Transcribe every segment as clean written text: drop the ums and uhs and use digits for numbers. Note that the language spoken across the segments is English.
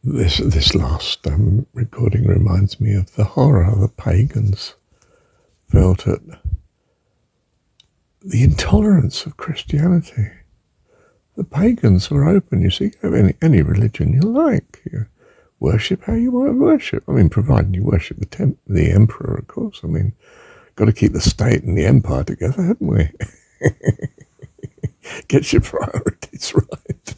This last recording reminds me of the horror the pagans felt at the intolerance of Christianity. The pagans were open. You see, you have any religion you like. You worship how you want to worship. I mean, providing you worship the emperor, of course. I mean, got to keep the state and the empire together, haven't we? Get your priorities right.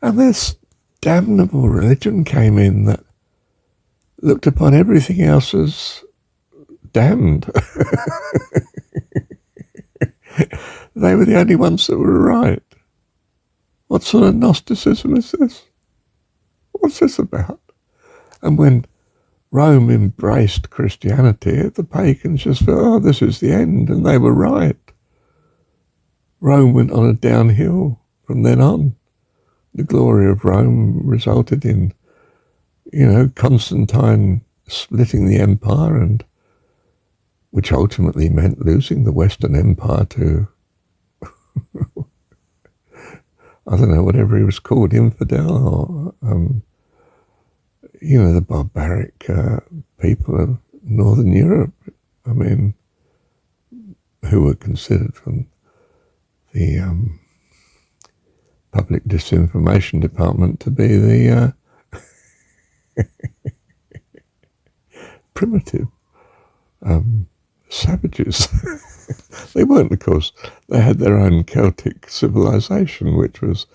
And this damnable religion came in that looked upon everything else as damned. They were the only ones that were right. What sort of Gnosticism is this? What's this about? And when Rome embraced Christianity, the pagans just felt, oh, this is the end, and they were right. Rome went on a downhill from then on. The glory of Rome resulted in, Constantine splitting the empire, and which ultimately meant losing the Western Empire to, I don't know, whatever he was called, infidel, or, the barbaric people of Northern Europe, I mean, who were considered from the Public Disinformation Department to be the primitive savages. They weren't, of course. They had their own Celtic civilization, which was,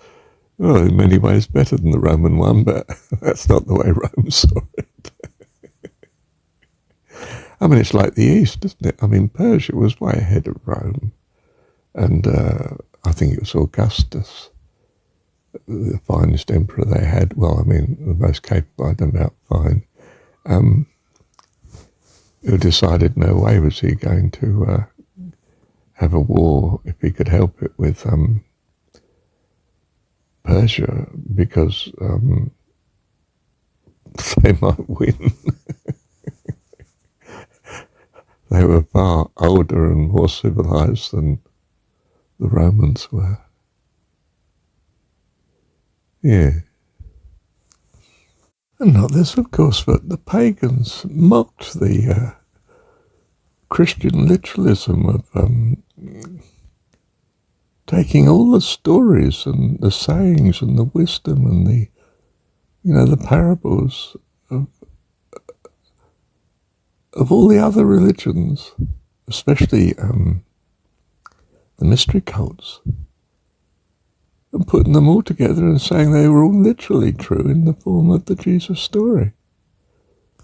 in many ways better than the Roman one, but that's not the way Rome saw it. I mean, it's like the East, isn't it? I mean, Persia was way ahead of Rome, and I think it was Augustus, the finest emperor they had. Well, I mean, the most capable, I don't know, fine. Who decided no way was he going to have a war, if he could help it, with Persia, because they might win. They were far older and more civilized than the Romans were. Yeah. And not this, of course, but the pagans mocked the Christian literalism of taking all the stories and the sayings and the wisdom and the parables of all the other religions, especially the mystery cults, and putting them all together and saying they were all literally true in the form of the Jesus story.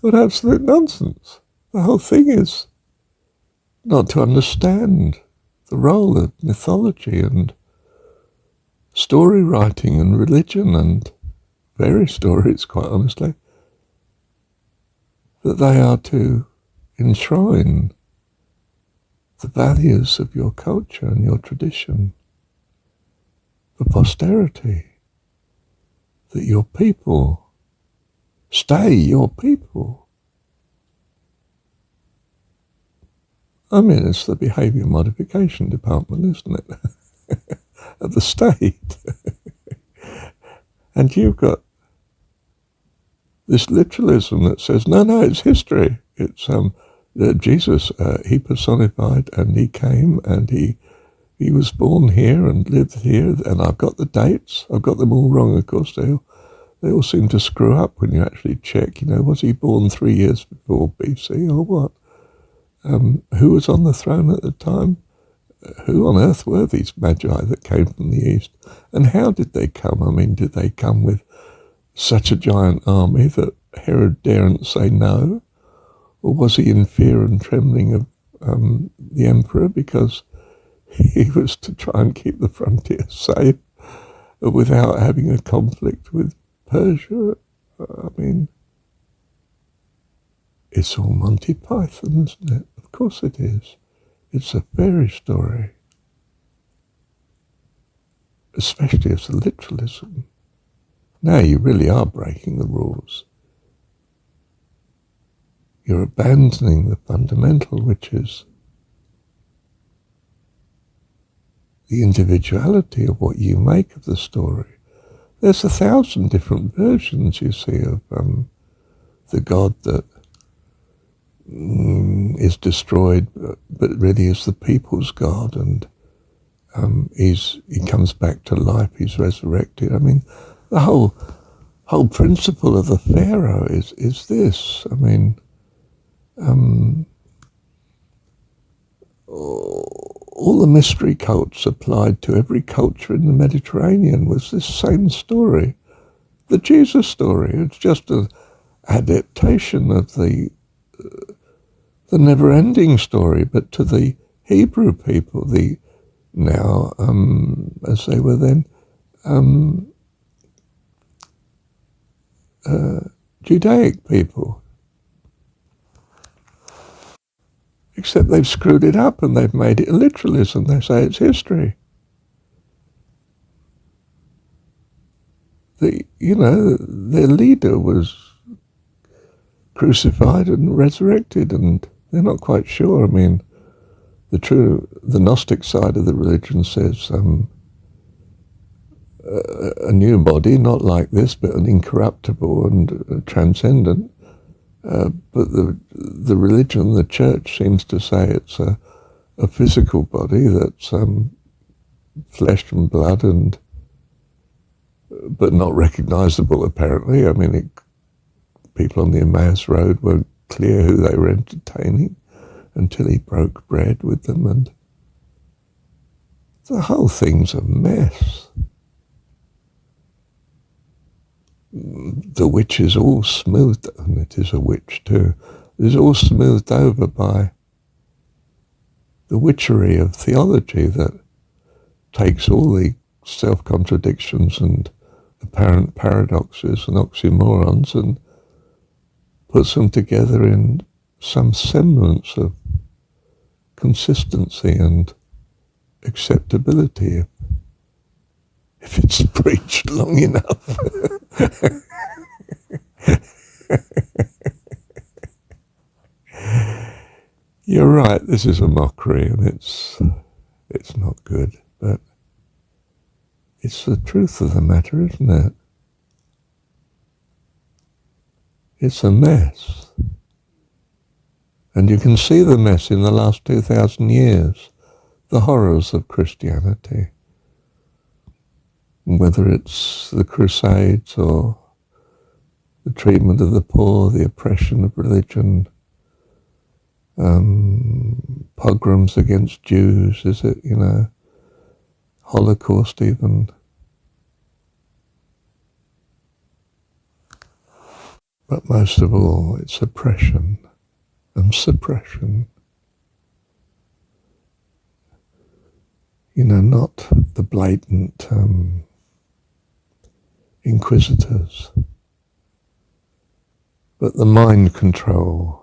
What absolute nonsense. The whole thing is not to understand the role of mythology and story writing and religion and fairy stories, quite honestly, that they are to enshrine the values of your culture and your tradition for posterity, that your people stay your people. I mean, it's the behaviour modification department, isn't it, of the state. And you've got this literalism that says, no, it's history. It's Jesus, he personified, and he came, and he was born here and lived here, and I've got the dates. I've got them all wrong, of course. They all seem to screw up when you actually check, was he born 3 years before BC or what? Who was on the throne at the time? Who on earth were these magi that came from the east? And how did they come? I mean, did they come with such a giant army that Herod daren't say no? Or was he in fear and trembling of the emperor because he was to try and keep the frontier safe without having a conflict with Persia? I mean, it's all Monty Python, isn't it? Of course it is. It's a fairy story. Especially as a literalism. Now you really are breaking the rules. You're abandoning the fundamental, which is the individuality of what you make of the story. there's 1,000 different versions, you see, of the God that is destroyed, but really is the people's God, and he comes back to life, he's resurrected. I mean, the whole principle of the Pharaoh is this. I mean, all the mystery cults applied to every culture in the Mediterranean was this same story, the Jesus story. It's just an adaptation of the never-ending story, but to the Hebrew people, the now, as they were then, Judaic people. Except they've screwed it up and they've made it a literalism. They say it's history. Their leader was crucified and resurrected, and they're not quite sure. I mean, the Gnostic side of the religion says a new body, not like this, but an incorruptible and transcendent. But the religion, the church, seems to say it's a physical body that's flesh and blood, but not recognizable, apparently. I mean, people on the Emmaus Road weren't clear who they were entertaining until he broke bread with them, and the whole thing's a mess. The witch is all smoothed, and it is a witch too, is all smoothed over by the witchery of theology that takes all the self-contradictions and apparent paradoxes and oxymorons and puts them together in some semblance of consistency and acceptability if it's preached long enough. You're right, this is a mockery, and it's not good, but it's the truth of the matter, isn't it? It's a mess. And you can see the mess in the last 2,000 years, the horrors of Christianity. Whether it's the Crusades or the treatment of the poor, the oppression of religion, pogroms against Jews, is it, Holocaust even. But most of all, it's oppression and suppression. Not the blatant inquisitors, but the mind control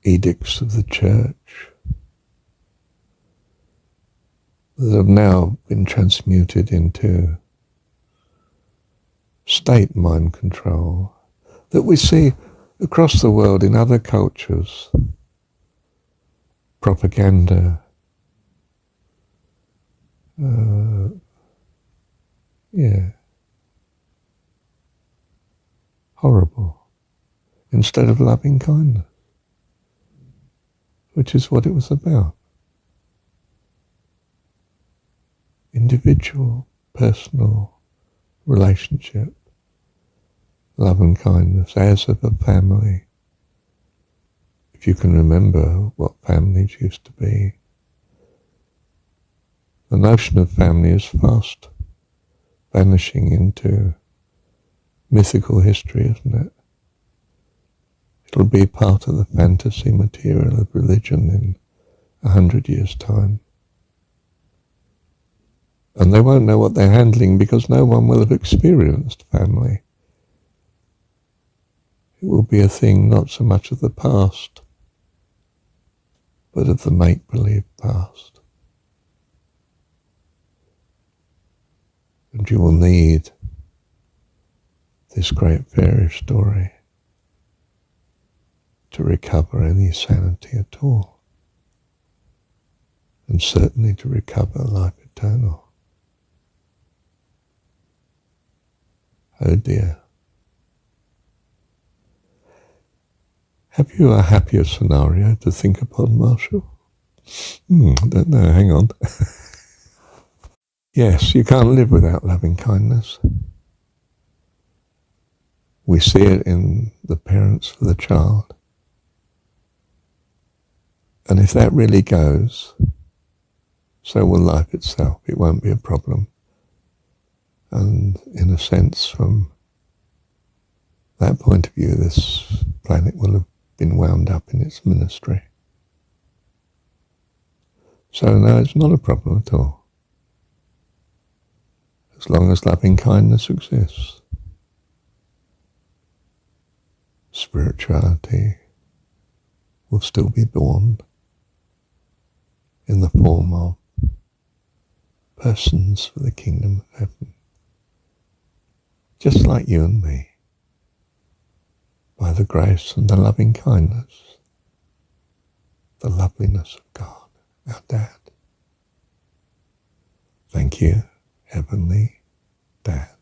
edicts of the church that have now been transmuted into state mind control that we see across the world in other cultures. Propaganda, horrible, instead of loving kindness, which is what it was about. Individual, personal relationship, love and kindness, as of a family. If you can remember what families used to be. The notion of family is fast vanishing into mythical history, isn't it? It'll be part of the fantasy material of religion in 100 years' time. And they won't know what they're handling because no one will have experienced family. It will be a thing not so much of the past, but of the make-believe past. And you will need this great fairy story to recover any sanity at all, and certainly to recover life eternal. Oh dear. Have you a happier scenario to think upon, Marshall? I don't know, hang on. Yes, you can't live without loving kindness. We see it in the parents for the child. And if that really goes, so will life itself. It won't be a problem. And in a sense, from that point of view, this planet will have been wound up in its ministry. So no, it's not a problem at all. As long as loving kindness exists, spirituality will still be born in the form of persons for the kingdom of heaven, just like you and me, by the grace and the loving kindness, the loveliness of God, our Dad. Thank you, Heavenly Dad.